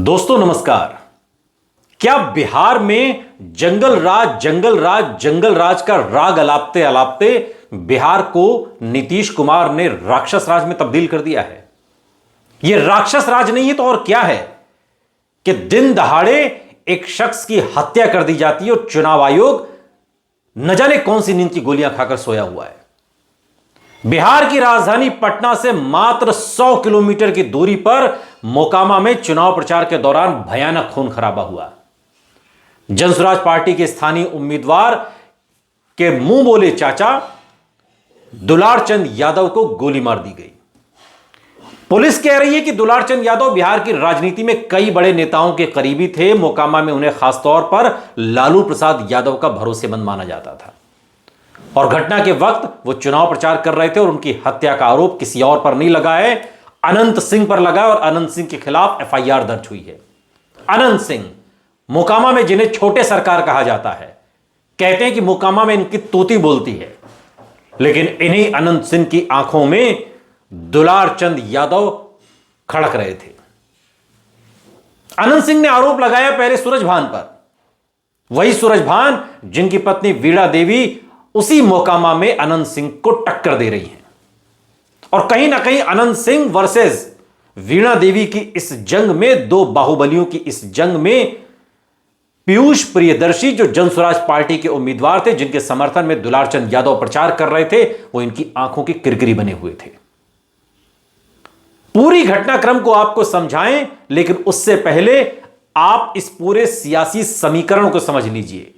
दोस्तों नमस्कार। क्या बिहार में जंगल राज का राग अलापते अलापते बिहार को नीतीश कुमार ने राक्षस राज में तब्दील कर दिया है? यह राक्षस राज नहीं है तो और क्या है कि दिन दहाड़े एक शख्स की हत्या कर दी जाती है और चुनाव आयोग न जाने कौन सी नींद की गोलियां खाकर सोया हुआ है। बिहार की राजधानी पटना से मात्र 100 किलोमीटर की दूरी पर मोकामा में चुनाव प्रचार के दौरान भयानक खून खराबा हुआ। जनसुराज पार्टी के स्थानीय उम्मीदवार के मुंह बोले चाचा दुलारचंद यादव को गोली मार दी गई। पुलिस कह रही है कि दुलारचंद यादव बिहार की राजनीति में कई बड़े नेताओं के करीबी थे। मोकामा में उन्हें खासतौर पर लालू प्रसाद यादव का भरोसेमंद माना जाता था और घटना के वक्त वो चुनाव प्रचार कर रहे थे और उनकी हत्या का आरोप किसी और पर नहीं लगा है, अनंत सिंह पर लगा और अनंत सिंह के खिलाफ एफआईआर दर्ज हुई है। अनंत सिंह मोकामा में जिन्हें छोटे सरकार कहा जाता है, कहते हैं कि मोकामा में इनकी तोती बोलती है, लेकिन इन्हीं अनंत सिंह की आंखों में दुलारचंद यादव खड़क रहे थे। अनंत सिंह ने आरोप लगाया पहले सूरजभान पर, वही सूरजभान जिनकी पत्नी वीणा देवी उसी मोकामा में अनंत सिंह को टक्कर दे रही हैं। और कहीं ना कहीं अनंत सिंह वर्सेस वीणा देवी की इस जंग में, दो बाहुबलियों की इस जंग में पीयूष प्रियदर्शी जो जनसुराज पार्टी के उम्मीदवार थे, जिनके समर्थन में दुलारचंद यादव प्रचार कर रहे थे, वो इनकी आंखों की किरकिरी बने हुए थे। पूरी घटनाक्रम को आपको समझाएं, लेकिन उससे पहले आप इस पूरे सियासी समीकरण को समझ लीजिए।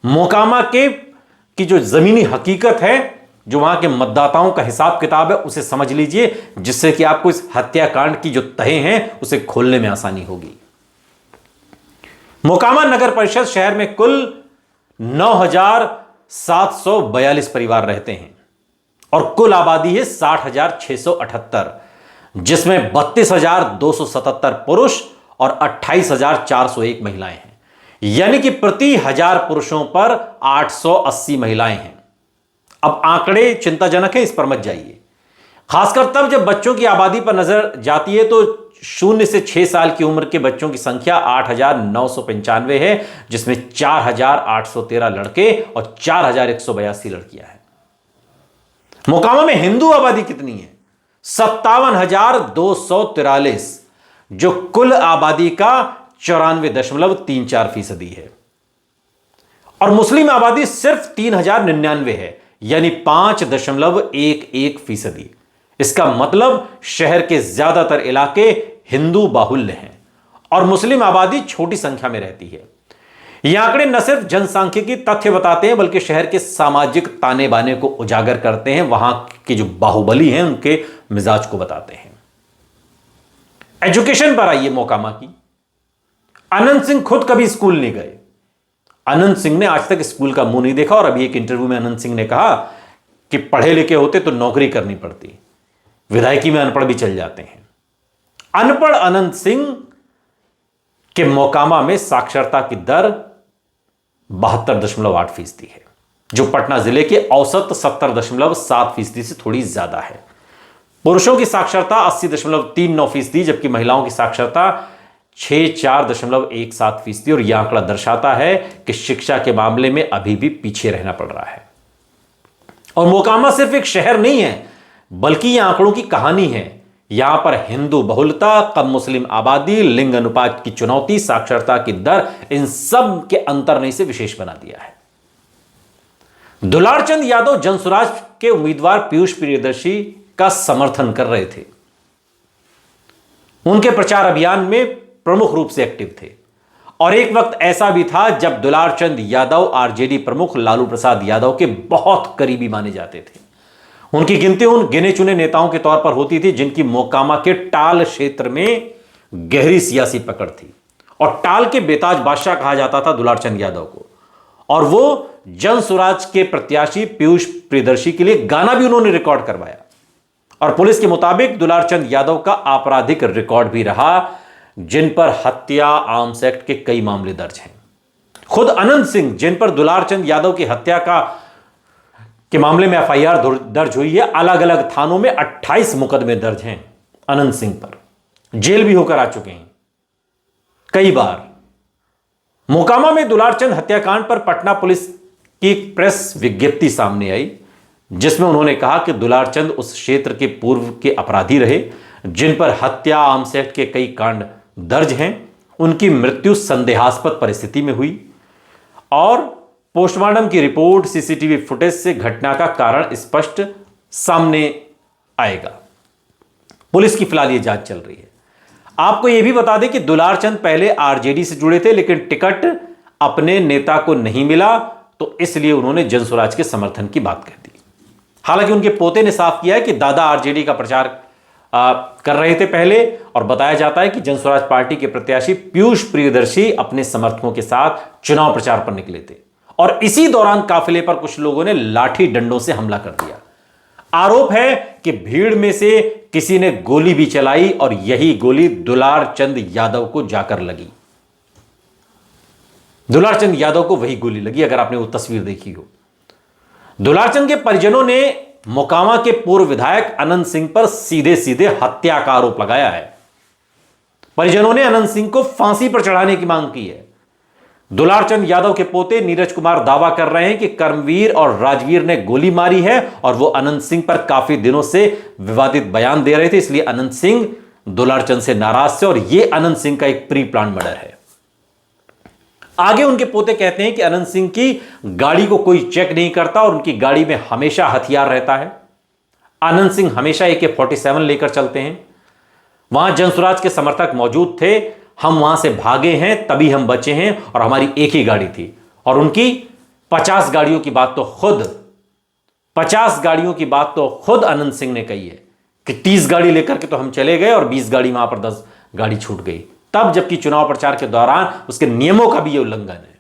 मोकामा की जो जमीनी हकीकत है, जो वहां के मतदाताओं का हिसाब किताब है, उसे समझ लीजिए, जिससे कि आपको इस हत्याकांड की जो तहें हैं उसे खोलने में आसानी होगी। मोकामा नगर परिषद शहर में कुल 9,742 परिवार रहते हैं और कुल आबादी है 60,678, जिसमें 32,277 पुरुष और 28,401 महिलाएं हैं। यानी कि प्रति 1000 पुरुषों पर 880 महिलाएं हैं। अब आंकड़े चिंताजनक है, इस पर मत जाइए, खासकर तब जब बच्चों की आबादी पर नजर जाती है तो 0 से 6 साल की उम्र के बच्चों की संख्या 8,995 है, जिसमें 4,813 लड़के और 4,182 लड़कियां हैं। मोकामा में हिंदू आबादी कितनी है? 57,243, जो कुल आबादी का 94.34% है। और मुस्लिम आबादी सिर्फ 3,099 है, यानी 5.11%। इसका मतलब शहर के ज्यादातर इलाके हिंदू बाहुल्य हैं और मुस्लिम आबादी छोटी संख्या में रहती है। ये आंकड़े न सिर्फ जनसांख्यिकी तथ्य बताते हैं, बल्कि शहर के सामाजिक ताने बाने को उजागर करते हैं, वहां के जो बाहुबली हैं उनके मिजाज को बताते हैं। एजुकेशन पर आइए मोकामा की। अनंत सिंह खुद कभी स्कूल नहीं गए। अनंत सिंह ने आज तक स्कूल का मुंह नहीं देखा और अभी एक इंटरव्यू में अनंत सिंह ने कहा कि पढ़े लिखे होते तो नौकरी करनी पड़ती, विधायकी में अनपढ़ भी चल जाते हैं। अनपढ़ अनंत सिंह के मोकामा में साक्षरता की दर 72.8% है, जो पटना जिले के औसत 70.7% से थोड़ी ज्यादा है। पुरुषों की साक्षरता 80.39%, जबकि महिलाओं की साक्षरता 64.17%। और यह आंकड़ा दर्शाता है कि शिक्षा के मामले में अभी भी पीछे रहना पड़ रहा है। और मोकामा सिर्फ एक शहर नहीं है, बल्कि यह आंकड़ों की कहानी है। यहां पर हिंदू बहुलता, कम मुस्लिम आबादी, लिंग अनुपात की चुनौती, साक्षरता की दर, इन सब के अंतर ने इसे विशेष बना दिया है। दुलारचंद यादव जनसुराज के उम्मीदवार पीयूष प्रियदर्शी का समर्थन कर रहे थे। उनके प्रचार अभियान में प्रमुख रूप से एक्टिव थे और एक वक्त ऐसा भी था जब दुलारचंद यादव आरजेडी प्रमुख लालू प्रसाद यादव के बहुत करीबी माने जाते थे। उनकी गिनती उन गिने चुने नेताओं के तौर पर होती थी जिनकी मोकामा के टाल क्षेत्र में गहरी सियासी पकड़ थी। और टाल के बेताज बादशाह कहा जाता था दुलारचंद यादव को। और वो जनसुराज के प्रत्याशी पीयूष प्रियदर्शी के लिए गाना भी उन्होंने रिकॉर्ड करवाया। और पुलिस के मुताबिक दुलारचंद यादव का आपराधिक रिकॉर्ड भी रहा, जिन पर हत्या, आर्म्स एक्ट के कई मामले दर्ज हैं। खुद अनंत सिंह, जिन पर दुलारचंद यादव की हत्या के मामले में एफआईआर दर्ज हुई है, अलग अलग थानों में 28 मुकदमे दर्ज हैं अनंत सिंह पर, जेल भी होकर आ चुके हैं। कई बार। मोकामा में दुलारचंद हत्याकांड पर पटना पुलिस की एक प्रेस विज्ञप्ति सामने आई, जिसमें उन्होंने कहा कि दुलारचंद उस क्षेत्र के पूर्व के अपराधी रहे जिन पर हत्या, आर्म्स एक्ट के कई कांड दर्ज हैं। उनकी मृत्यु संदेहास्पद परिस्थिति में हुई और पोस्टमार्टम की रिपोर्ट, सीसीटीवी फुटेज से घटना का कारण स्पष्ट सामने आएगा। पुलिस की फिलहाल यह जांच चल रही है। आपको यह भी बता दें कि दुलारचंद पहले आरजेडी से जुड़े थे, लेकिन टिकट अपने नेता को नहीं मिला, तो इसलिए उन्होंने जनसुराज के समर्थन की बात कह दी। हालांकि उनके पोते ने साफ किया है कि दादा आरजेडी का प्रचार कर रहे थे पहले, और बताया जाता है कि जनसुराज पार्टी के प्रत्याशी पीयूष प्रियदर्शी अपने समर्थकों के साथ चुनाव प्रचार पर निकले थे और इसी दौरान काफिले पर कुछ लोगों ने लाठी डंडों से हमला कर दिया। आरोप है कि भीड़ में से किसी ने गोली भी चलाई और यही गोली दुलारचंद यादव को जाकर लगी। दुलारचंद यादव को वही गोली लगी, अगर आपने वो तस्वीर देखी हो। दुलारचंद के परिजनों ने मोकामा के पूर्व विधायक अनंत सिंह पर सीधे सीधे हत्या का आरोप लगाया है। परिजनों ने अनंत सिंह को फांसी पर चढ़ाने की मांग की है। दुलारचंद यादव के पोते नीरज कुमार दावा कर रहे हैं कि कर्मवीर और राजवीर ने गोली मारी है और वो अनंत सिंह पर काफी दिनों से विवादित बयान दे रहे थे, इसलिए अनंत सिंह दुलारचंद से नाराज थे और यह अनंत सिंह का एक प्री प्लान मर्डर है। आगे उनके पोते कहते हैं कि अनंत सिंह की गाड़ी को कोई चेक नहीं करता और उनकी गाड़ी में हमेशा हथियार रहता है। अनंत सिंह हमेशा AK-47 लेकर चलते हैं। वहां जनसुराज के समर्थक मौजूद थे, हम वहां से भागे हैं तभी हम बचे हैं और हमारी एक ही गाड़ी थी। और उनकी 50 गाड़ियों की बात तो खुद अनंत सिंह ने कही है कि 30 गाड़ी लेकर के तो हम चले गए और 20 गाड़ी वहां पर 10 गाड़ी छूट गई, तब जबकि चुनाव प्रचार के दौरान उसके नियमों का भी यह उल्लंघन है,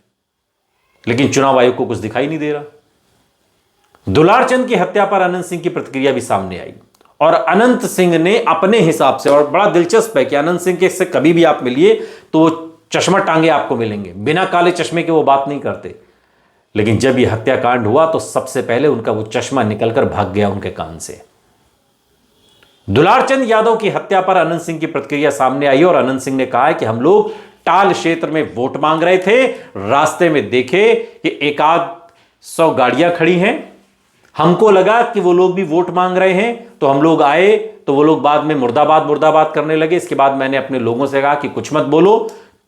लेकिन चुनाव आयोग को कुछ दिखाई नहीं दे रहा। दुलारचंद की हत्या पर अनंत सिंह की प्रतिक्रिया भी सामने आई और अनंत सिंह ने अपने हिसाब से, और बड़ा दिलचस्प है कि अनंत सिंह के से कभी भी आप मिलिए तो चश्मा टांगे आपको मिलेंगे, बिना काले चश्मे के वो बात नहीं करते। लेकिन जब यह हत्याकांड हुआ तो सबसे पहले उनका वो चश्मा निकलकर भाग गया उनके कान से। दुलारचंद यादव की हत्या पर अनंत सिंह की प्रतिक्रिया सामने आई और अनंत सिंह ने कहा है कि हम लोग टाल क्षेत्र में वोट मांग रहे थे, रास्ते में देखे कि 100 गाड़ियां खड़ी हैं, हमको लगा कि वो लोग भी वोट मांग रहे हैं, तो हम लोग आए तो वो लोग बाद में मुर्दाबाद मुर्दाबाद करने लगे। इसके बाद मैंने अपने लोगों से कहा कि कुछ मत बोलो।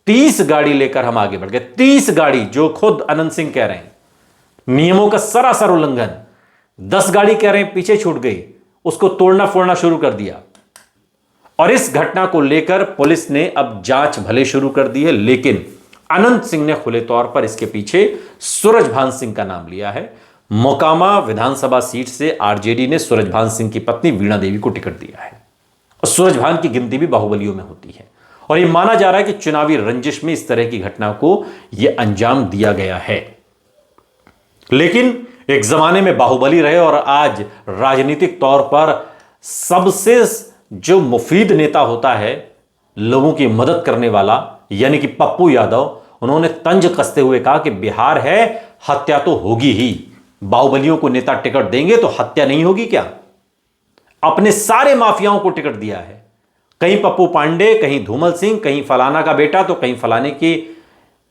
30 गाड़ी लेकर हम आगे बढ़ गए। 30 गाड़ी, जो खुद अनंत सिंह कह रहे हैं नियमों का सरासर उल्लंघन। 10 गाड़ी कह रहे हैं पीछे छूट गई, उसको तोड़ना फोड़ना शुरू कर दिया। और इस घटना को लेकर पुलिस ने अब जांच भले शुरू कर दी है, लेकिन अनंत सिंह ने खुले तौर पर इसके पीछे सूरजभान सिंह का नाम लिया है। मोकामा विधानसभा सीट से आरजेडी ने सूरजभान सिंह की पत्नी वीणा देवी को टिकट दिया है और सूरजभान की गिनती भी बाहुबलियों में होती है और यह माना जा रहा है कि चुनावी रंजिश में इस तरह की घटना को यह अंजाम दिया गया है। लेकिन एक जमाने में बाहुबली रहे और आज राजनीतिक तौर पर सबसे जो मुफीद नेता है, लोगों की मदद करने वाला, यानी कि पप्पू यादव, उन्होंने तंज कसते हुए कहा कि बिहार है, हत्या तो होगी ही। बाहुबलियों को नेता टिकट देंगे तो हत्या नहीं होगी क्या? अपने सारे माफियाओं को टिकट दिया है, कहीं पप्पू पांडे, कहीं धूमल सिंह, कहीं फलाना का बेटा तो कहीं फलाने की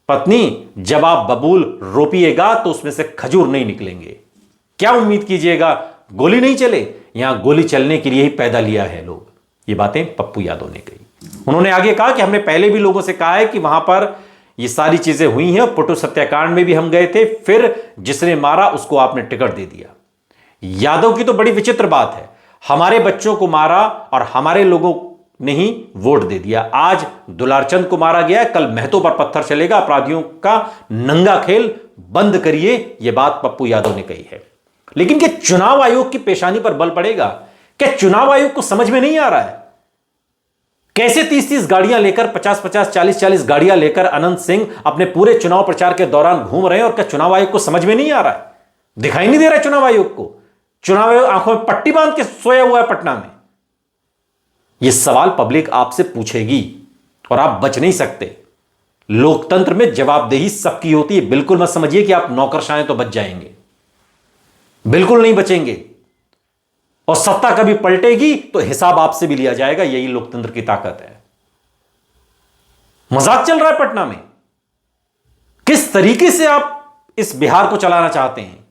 पत्नी। जब आप बबूल रोपिएगा तो उसमें से खजूर नहीं निकलेंगे। क्या उम्मीद कीजिएगा गोली नहीं चले? यहां गोली चलने के लिए ही पैदा लिया है लोग। ये बातें पप्पू यादव ने कही। उन्होंने आगे कहा कि हमने पहले भी लोगों से कहा है कि वहां पर ये सारी चीजें हुई हैं, पुटुस हत्याकांड में भी हम गए थे, फिर जिसने मारा उसको आपने टिकट दे दिया। यादव की तो बड़ी विचित्र बात है, हमारे बच्चों को मारा और हमारे लोगों ने ही वोट दे दिया। आज दुलारचंद को मारा गया, कल महतो पर पत्थर चलेगा। अपराधियों का नंगा खेल बंद करिए, यह बात पप्पू यादव ने कही है। लेकिन क्या चुनाव आयोग की पेशानी पर बल पड़ेगा? क्या चुनाव आयोग को समझ में नहीं आ रहा है कैसे 30-30 गाड़ियां लेकर, 50-50, 40-40 गाड़ियां लेकर अनंत सिंह अपने पूरे चुनाव प्रचार के दौरान घूम रहे हैं? और क्या चुनाव आयोग को समझ में नहीं आ रहा है? दिखाई नहीं दे रहा है चुनाव आयोग को? चुनाव आयोग आंखों में पट्टी बांध के सोया हुआ है पटना में। यह सवाल पब्लिक आपसे पूछेगी और आप बच नहीं सकते। लोकतंत्र में जवाबदेही सबकी होती है। बिल्कुल मत समझिए कि आप नौकरशाह तो बच जाएंगे, बिल्कुल नहीं बचेंगे। और सत्ता कभी पलटेगी तो हिसाब आपसे भी लिया जाएगा। यही लोकतंत्र की ताकत है। मजाक चल रहा है पटना में? किस तरीके से आप इस बिहार को चलाना चाहते हैं?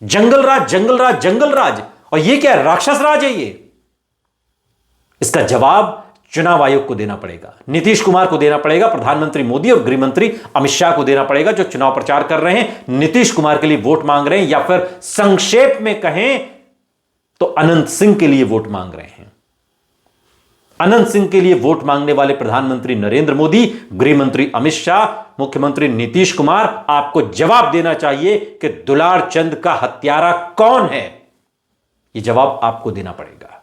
जंगल राज, जंगल राज, जंगल राज, और ये क्या राक्षस राज है ये? इसका जवाब चुनाव आयोग को देना पड़ेगा, नीतीश कुमार को देना पड़ेगा, प्रधानमंत्री मोदी और गृह मंत्री अमित शाह को देना पड़ेगा, जो चुनाव प्रचार कर रहे हैं, नीतीश कुमार के लिए वोट मांग रहे हैं, या फिर संक्षेप में कहें तो अनंत सिंह के लिए वोट मांग रहे हैं। अनंत सिंह के लिए वोट मांगने वाले प्रधानमंत्री नरेंद्र मोदी, गृह मंत्री अमित शाह, मुख्यमंत्री नीतीश कुमार, आपको जवाब देना चाहिए कि दुलार चंद का हत्यारा कौन है। यह जवाब आपको देना पड़ेगा।